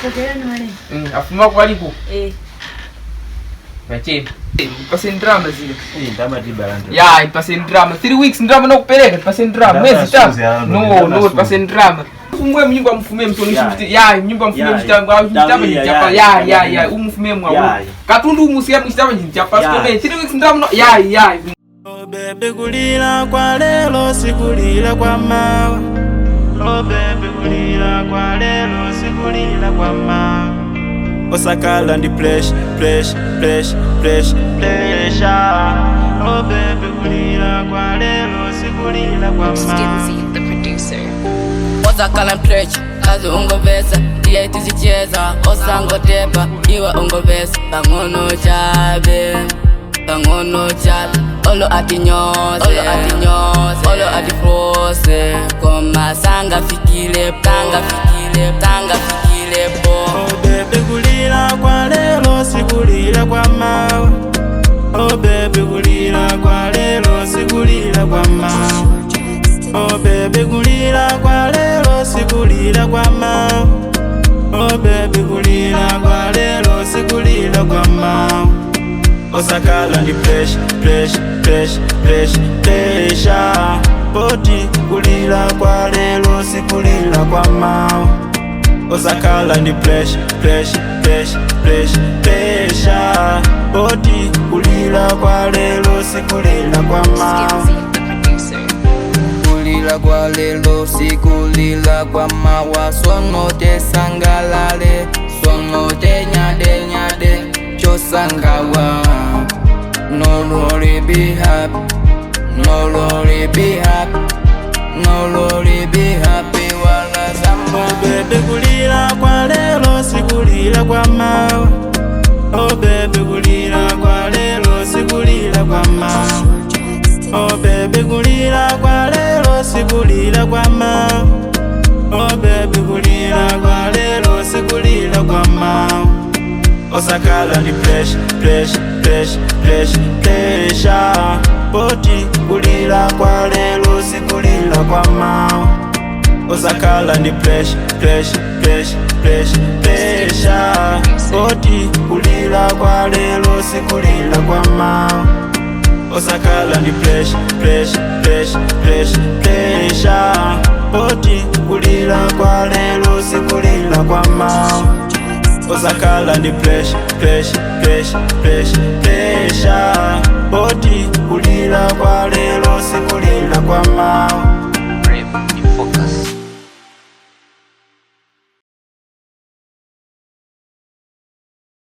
Pokeani mane. Afuma kwa lipo. Bache. Pase drama zile. Ndama tibalanda. Ya, pase drama. 3 weeks drama na kupeleka pase drama. Mwezi tatu. No, pase drama. Umwe mnyumba mfume mtoni shimti. Ya, mnyumba mfume mtanga au mtamba nchapa. Ya, umfume mwa. Katundu umusia mtamba nchapa. Sio 3 weeks drama. Ya. Oh baby kulila kwa lelo sikulila kwa mawe. Oh baby kulila kwa lelo sikulila kwa mawe. Osakala ndi pressure. Oh baby kulila kwa lelo sikulila kwa mawe. Skizzy the producer. Osakala pressure kazi ungovesa ndiye tizicheza osangotepa iwe ungovesa bangono chabe olo atinyoze olo atifrose koma sanga fikile po. Oh baby kulila kwa lelo sikulila kwa mawe. Oh baby kulila kwa lelo sikulila kwa mawe. Oh baby kulila kwa lelo sikulila kwa mawe. Oh baby kulila kwa lelo sikulila kwa mawe. Osakala ndi pressure. Poti kulila kwa lelo sikulila kwa mawe. Osakala ndi pressure. Poti kulila kwa lelo sikulila kwa mawe. Skizzy the producer. Kulila kwa lelo sikulila kwa mawa sonote sangalale sonote nyade chosangawa. No lorry be happy wala samba. Oh baby kulila kwa lelo sikulila kwa mawe. Oh baby kulila kwa lelo sikulila kwa mawe. Oh baby kulila kwa lelo sikulila kwa mawe. Oh baby kulila kwa lelo sikulila kwa mawe. Osakala ndi pressure. Poti kulila kwa lelo sikulila kwa mawe. Osakala ndi pressure. Poti kulila kwa lelo sikulila kwa mawe. Osakala ndi pressure. Poti kulila kwa lelo sikulila kwa mawe. Osakala ndi pressure. Poti kulila kwa lelo sikulila kwa mawe.